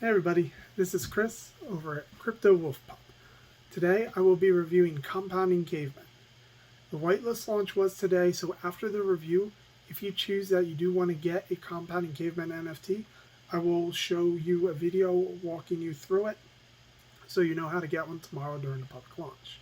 Hey everybody, this is Chris over at Crypto Wolfpup. Today I will be reviewing Compounding Cavemen. The whitelist launch was today, so after the review, if you choose that you do want to get a Compounding Cavemen NFT, I will show you a video walking you through it so you know how to get one tomorrow during the public launch.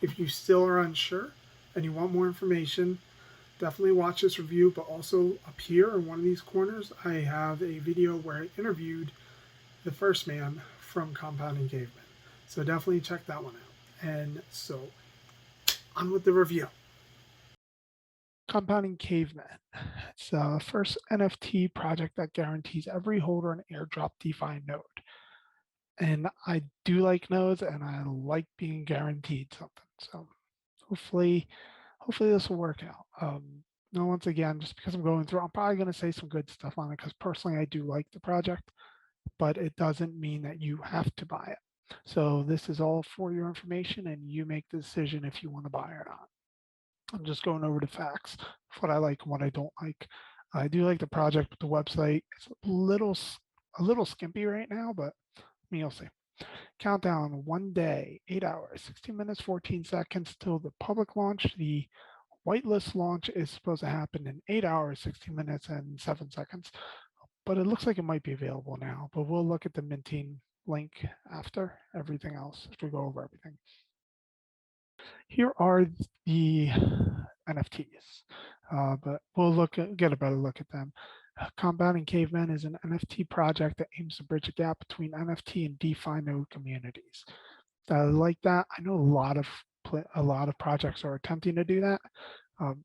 If you still are unsure and you want more information, definitely watch this review, but also up here in one of these corners, I have a video where I interviewed the first man from Compounding Cavemen. So definitely check that one out. And so on with the review. Compounding Cavemen. It's the first NFT project that guarantees every holder an airdrop DeFi node. And I do like nodes and I like being guaranteed something. So hopefully this will work out. No, once again, just because I'm going through, I'm probably going to say some good stuff on it because personally I do like the project, but it doesn't mean that you have to buy it. So this is all for your information and you make the decision if you want to buy or not. I'm just going over the facts of what I like and what I don't like. I do like the project, but the website is a little skimpy right now, but you'll see. Countdown 1 day, 8 hours, 16 minutes, 14 seconds till the public launch. The whitelist launch is supposed to happen in 8 hours, 16 minutes, and 7 seconds. But it looks like it might be available now. But we'll look at the minting link after everything else, if we go over everything. Here are the NFTs, but we'll get a better look at them. Compounding Cavemen is an NFT project that aims to bridge a gap between NFT and DeFi node communities. I like that. I know a lot of projects are attempting to do that.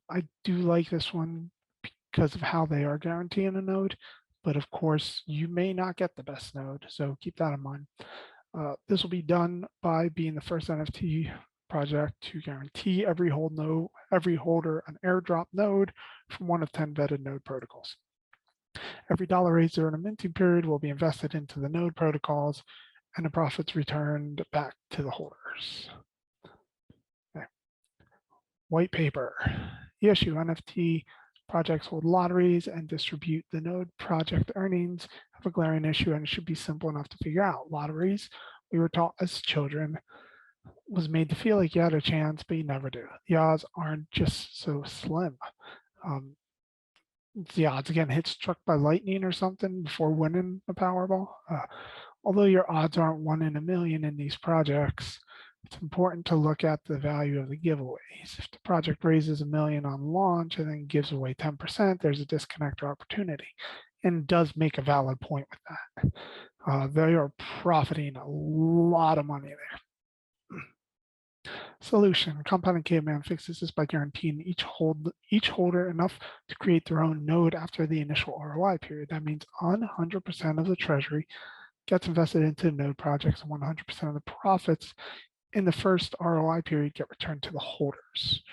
I do like this one because of how they are guaranteeing a node, but of course you may not get the best node, so keep that in mind. This will be done by being the first NFT project to guarantee every holder an airdrop node from one of 10 vetted node protocols. Every dollar raised during a minting period will be invested into the node protocols and the profits returned back to the holders. Okay. Whitepaper. Issue NFT projects hold lotteries and distribute the node project earnings. Have a glaring issue and it should be simple enough to figure out. Lotteries, we were taught as children, was made to feel like you had a chance, but you never do. The odds aren't just so slim. The odds again hit struck by lightning or something before winning the Powerball. Although your odds aren't 1 in a million in these projects, it's important to look at the value of the giveaways. If the project raises $1 million on launch and then gives away 10%, there's a disconnect or opportunity, and does make a valid point with that. They are profiting a lot of money there. Solution. Compounding Caveman fixes this by guaranteeing each holder enough to create their own node after the initial ROI period. That means 100% of the treasury gets invested into node projects and 100% of the profits in the first ROI period get returned to the holders.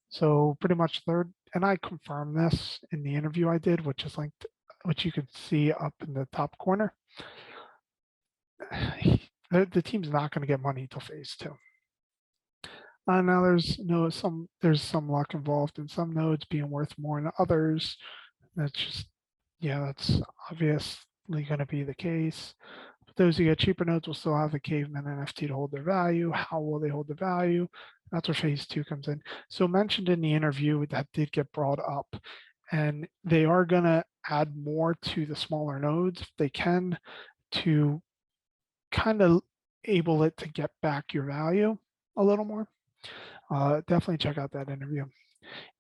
So pretty much and I confirmed this in the interview I did, which is linked, which you can see up in the top corner. The team's not going to get money until phase 2. Now there's some luck involved in some nodes being worth more than others. That's obviously going to be the case. But those who get cheaper nodes will still have the Caveman NFT to hold their value. How will they hold the value? That's where phase 2 comes in. So mentioned in the interview that did get brought up, and they are going to add more to the smaller nodes if they can to kind of able it to get back your value a little more. Definitely check out that interview.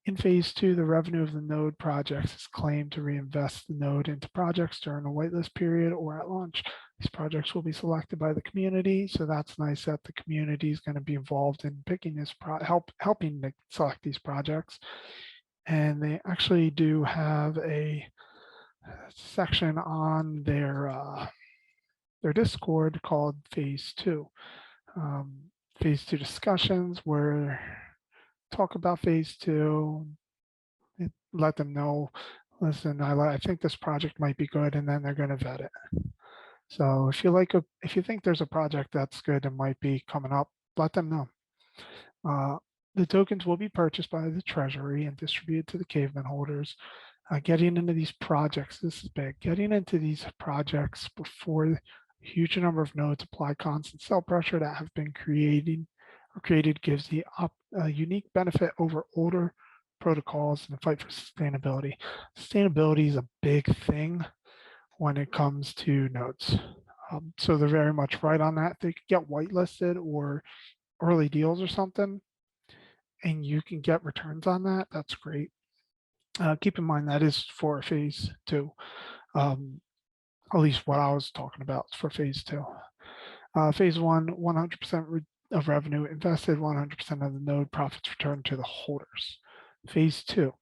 In phase 2, the revenue of the node projects is claimed to reinvest the node into projects during a whitelist period or at launch. These projects will be selected by the community, so that's nice that the community is going to be involved in picking this helping to select these projects. And they actually do have a section on their Discord called Phase 2. Phase 2 discussions where talk about phase 2, let them know, listen, I think this project might be good, and then they're going to vet it. So if you think there's a project that's good and might be coming up, let them know. The tokens will be purchased by the treasury and distributed to the caveman holders. Getting into these projects, this is big. Getting into these projects before Huge number of nodes apply constant sell pressure that have been created gives the unique benefit over older protocols in the fight for sustainability. Sustainability is a big thing when it comes to nodes. So they're very much right on that. They could get whitelisted or early deals or something, and you can get returns on that. That's great. Keep in mind that is for phase two. At least what I was talking about for phase two. Phase one, 100% of revenue invested, 100% of the node profits returned to the holders. Phase two,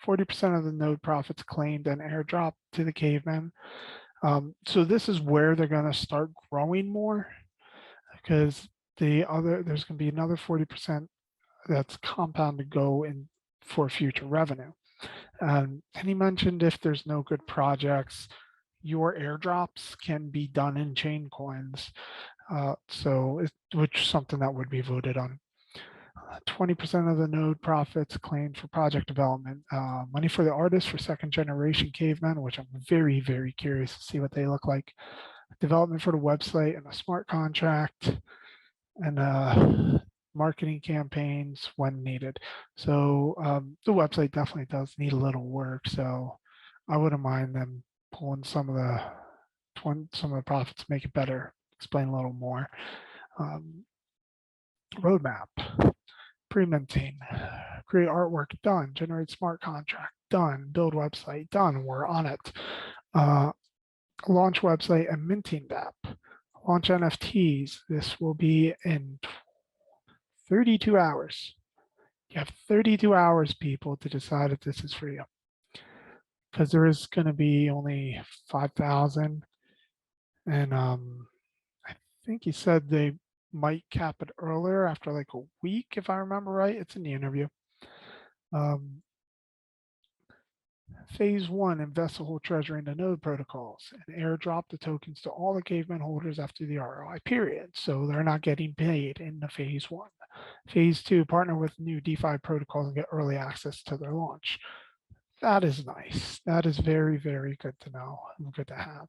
40% of the node profits claimed and airdropped to the cavemen. So this is where they're going to start growing more, because there's going to be another 40% that's compound to go in for future revenue. And he mentioned if there's no good projects, your airdrops can be done in chain coins. Which is something that would be voted on. 20% of the node profits claimed for project development. Money for the artists for second generation cavemen, which I'm very, very curious to see what they look like. Development for the website and a smart contract, and marketing campaigns when needed. So the website definitely does need a little work. So I wouldn't mind them pulling some of the profits, make it better, explain a little more. Roadmap, pre-minting, create artwork, done, generate smart contract, done, build website, done, we're on it. Launch website and minting app, launch NFTs. This will be in 32 hours. You have 32 hours, people, to decide if this is for you. Because there is going to be only 5,000. And I think he said they might cap it earlier after like a week, if I remember right. It's in the interview. Phase one, invest the whole treasury into node protocols and airdrop the tokens to all the caveman holders after the ROI period. So they're not getting paid in the phase one. Phase two, partner with new DeFi protocols and get early access to their launch. That is nice. That is very, very good to know and good to have,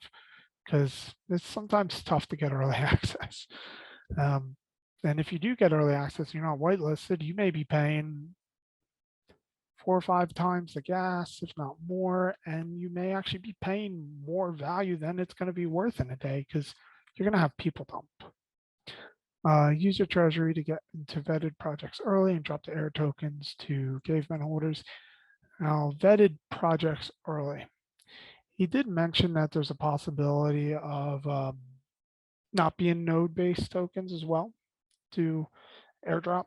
because it's sometimes tough to get early access. And if you do get early access, you're not whitelisted, you may be paying 4 or 5 times the gas, if not more, and you may actually be paying more value than it's going to be worth in a day, because you're going to have people dump. Use your treasury to get into vetted projects early and drop the air tokens to caveman holders. Now, vetted projects early. He did mention that there's a possibility of not being node-based tokens as well to airdrop.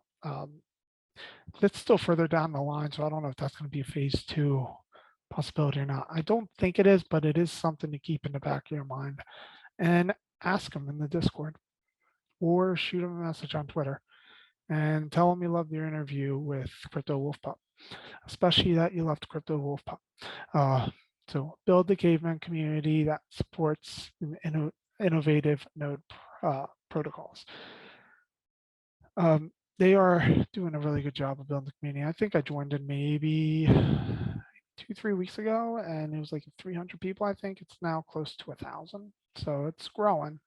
That's still further down the line, so I don't know if that's going to be a phase two possibility or not. I don't think it is, but it is something to keep in the back of your mind. And ask them in the Discord or shoot them a message on Twitter and tell them you loved your interview with Crypto Wolfpup, especially that you loved Crypto Wolfpup. So build the caveman community that supports innovative node protocols. They are doing a really good job of building the community. I think I joined in maybe 2-3 weeks ago, and it was like 300 people. I think it's now close to 1,000, so it's growing.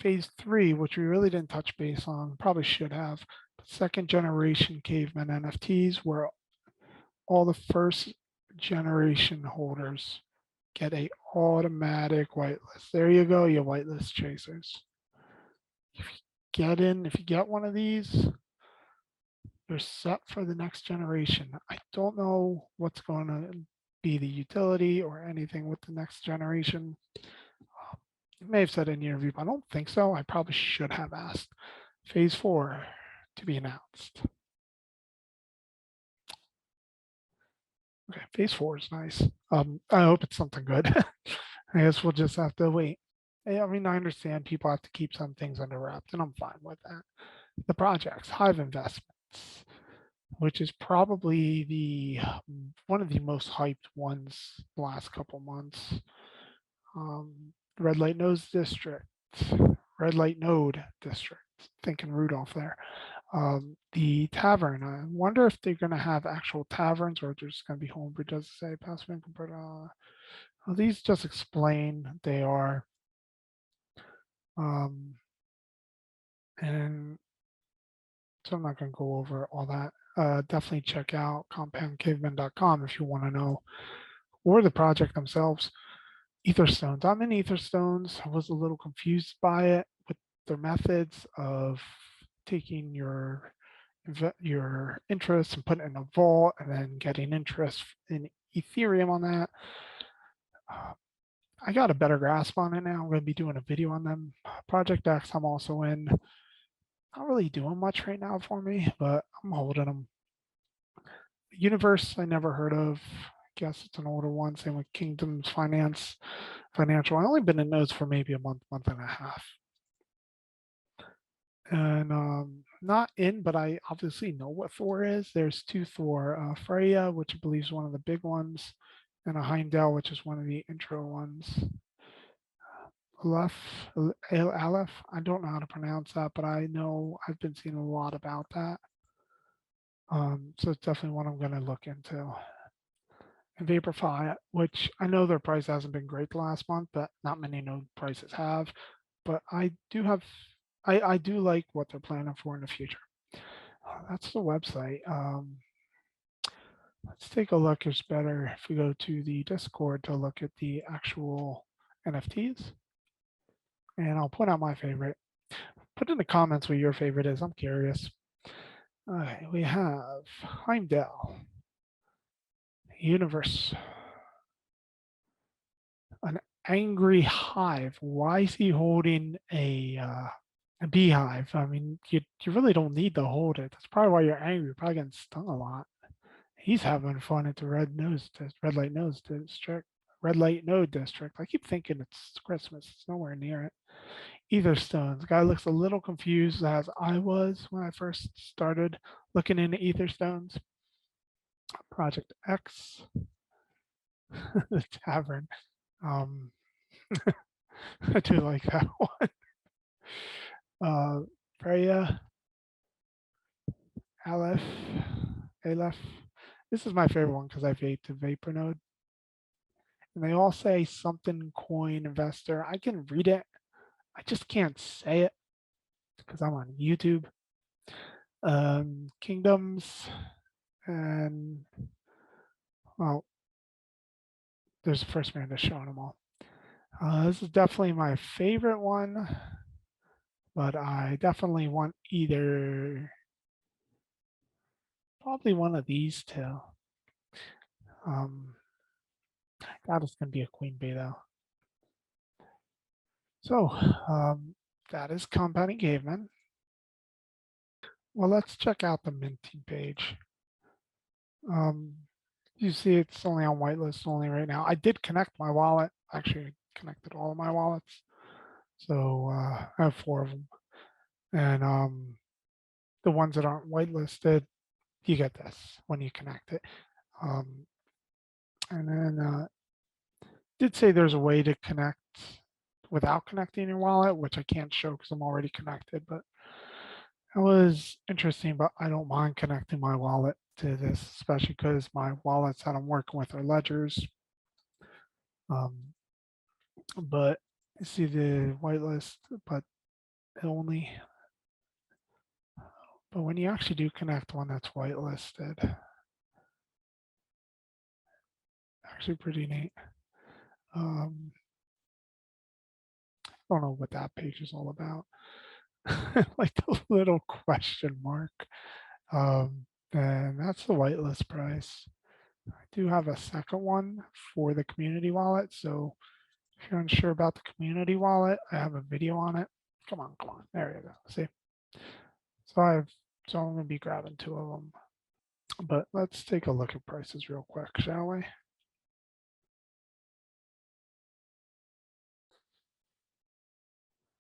Phase three, which we really didn't touch base on, probably should have, but second generation caveman NFTs, where all the first generation holders get a automatic whitelist. There you go, you whitelist chasers. If you get one of these, you're set for the next generation. I don't know what's going to be the utility or anything with the next generation. You may have said in the interview, but I don't think so. I probably should have asked. Phase four to be announced. Okay, phase four is nice. I hope it's something good. I guess we'll just have to wait. I mean, I understand people have to keep some things under wraps, and I'm fine with that. The projects, Hive Investments, which is probably one of the most hyped ones the last couple months. Red Light Node District, thinking Rudolph there. The tavern, I wonder if they're going to have actual taverns or just going to be homebrew. Does it say passive income? These just explain they are, and so I'm not going to go over all that. Definitely check out compoundcavemen.com if you want to know, or the project themselves. Etherstones. I'm in Etherstones. I was a little confused by it with their methods of taking your interest and putting it in a vault and then getting interest in Ethereum on that. I got a better grasp on it now. I'm going to be doing a video on them. Project X, I'm also in. Not really doing much right now for me, but I'm holding them. Universe, I never heard of. I guess it's an older one. Same with Kingdoms Financial. I only been in those for maybe a month and a half. And not in, but I obviously know what Thor is. There's two Thor, Freya, which I believe is one of the big ones, and a Heimdall, which is one of the intro ones. Aleph, I don't know how to pronounce that, but I know I've been seeing a lot about that. So it's definitely one I'm going to look into. And Vaporfly, which I know their price hasn't been great the last month, but not many node prices have. But I do like what they're planning for in the future. That's the website. Let's take a look. It's better if we go to the Discord to look at the actual NFTs. And I'll point out my favorite. Put in the comments what your favorite is. I'm curious. All right, we have Heimdall, Universe, an angry hive. Why is he holding a beehive? I mean, you really don't need to hold it. That's probably why you're angry. You're probably getting stung a lot. He's having fun at the red light nose district. Red light node district. I keep thinking it's Christmas. It's nowhere near it. Etherstones. Guy looks a little confused as I was when I first started looking into Etherstones. Project X, the tavern. I do like that one. Freya, Aleph, Aleph. This is my favorite one because I vape the Vapor node. And they all say something coin investor. I can read it. I just can't say it because I'm on YouTube. Kingdoms and well, there's the first man that's showing them all. This is definitely my favorite one, but I definitely want probably one of these two. That is going to be a queen bee though. So that is Compounding Cavemen. Well, let's check out the minting page. You see it's only on whitelist only right now. I did connect my wallet. Actually, I connected all of my wallets. So I have 4 of them. And the ones that aren't whitelisted, you get this when you connect it. And then did say there's a way to connect without connecting your wallet, which I can't show because I'm already connected, but it was interesting, but I don't mind connecting my wallet to this, especially because my wallets that I'm working with are ledgers. But you see the whitelist, but only, but when you actually do connect one that's whitelisted, actually pretty neat. I don't know what that page is all about. Like the little question mark. And that's the whitelist price. I do have a second one for the community wallet. So if you're unsure about the community wallet, I have a video on it. Come on. There you go. See? So I'm going to be grabbing 2 of them. But let's take a look at prices real quick, shall we?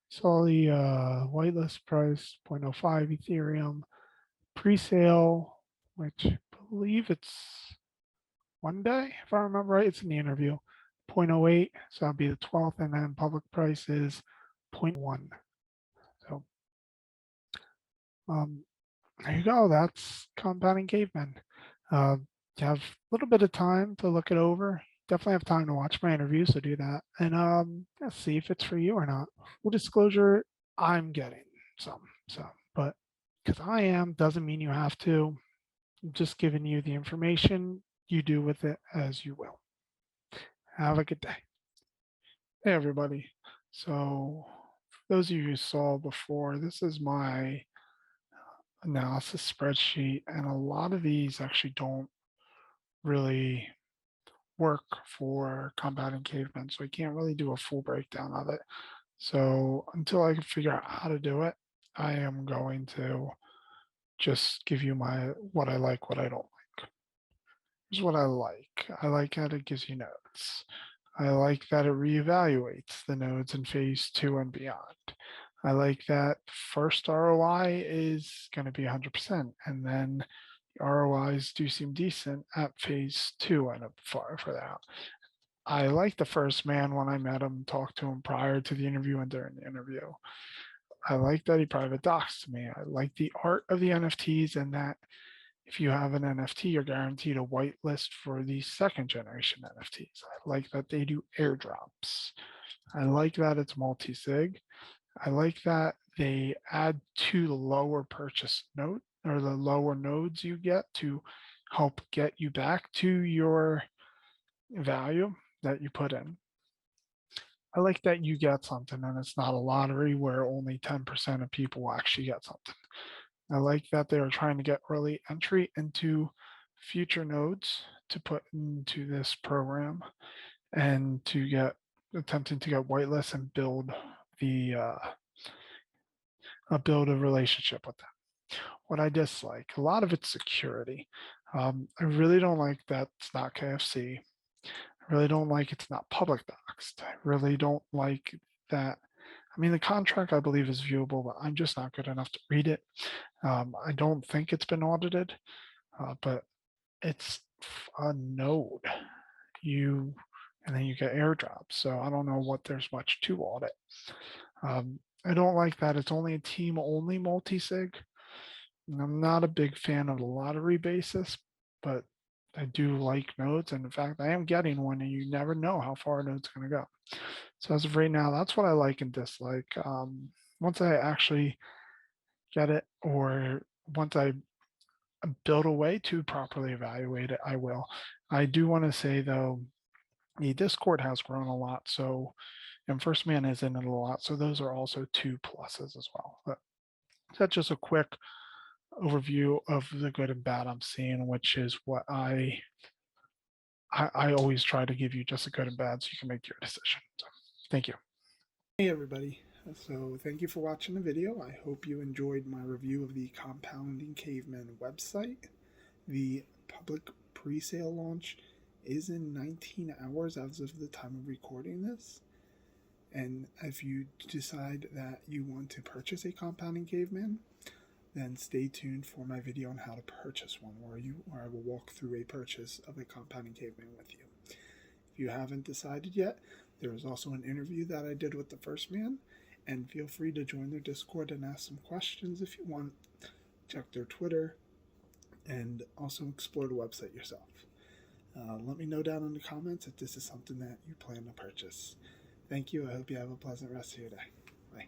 So the whitelist price 0.05 Ethereum pre-sale, which I believe it's one day, if I remember right. It's in the interview. 0.08, so that'll be the 12th, and then public price is 0.1. So there you go. That's Compounding Cavemen. You have a little bit of time to look it over. definitely have time to watch my interview, so do that. And yeah, see if it's for you or not. Full disclosure, I'm getting some. So, but because I am doesn't mean you have to. I'm just giving you the information. You do with it as you will. Have a good day. Hey, everybody. So, for those of you who saw before, this is my analysis spreadsheet, and a lot of these actually don't really work for compounding cavemen, so I can't really do a full breakdown of it. So until I can figure out how to do it, I am going to just give you my what I like, what I don't like. Here's what I like. I like that it gives you nodes. I like that it reevaluates the nodes in phase 2 and beyond. I like that first ROI is going to be 100%, and then the ROIs do seem decent at phase 2 and far further out. I like the first man when I met him, talked to him prior to the interview and during the interview. I like that he private doxed me. I like the art of the NFTs and that if you have an NFT, you're guaranteed a whitelist for the second generation NFTs. I like that they do airdrops. I like that it's multi-sig. I like that they add to the lower purchase note or the lower nodes you get to help get you back to your value that you put in. I like that you get something and it's not a lottery where only 10% of people actually get something. I like that they are trying to get early entry into future nodes to put into this program and to get attempting to get whitelists and build the build a relationship with them. What I dislike, a lot of it's security. I really don't like that it's not KFC. I really don't like it's not public doxed. I really don't like that. I mean, the contract I believe is viewable, but I'm just not good enough to read it. I don't think it's been audited, but it's a node. You and then you get airdrops. So I don't know what there's much to audit. I don't like that it's only a team only multi-sig. I'm not a big fan of the lottery basis, but I do like nodes. And in fact, I am getting one, and you never know how far a node's going to go. So as of right now, that's what I like and dislike. Once I actually get it, or once I build a way to properly evaluate it, I will. I do want to say though, the Discord has grown a lot. So, and First Man is in it a lot. So those are also two pluses as well. But that's just a quick overview of the good and bad I'm seeing, which is what I always try to give you just a good and bad so you can make your decision. So, thank you. Hey everybody. So thank you for watching the video. I hope you enjoyed my review of the Compounding Cavemen website. The public pre-sale launch is in 19 hours as of the time of recording this. And if you decide that you want to purchase a Compounding Caveman, then stay tuned for my video on how to purchase one, where I will walk through a purchase of a Compounding Caveman with you. If you haven't decided yet, there is also an interview that I did with the first man, and feel free to join their Discord and ask some questions if you want. Check their Twitter, and also explore the website yourself. Let me know down in the comments if this is something that you plan to purchase. Thank you. I hope you have a pleasant rest of your day. Bye.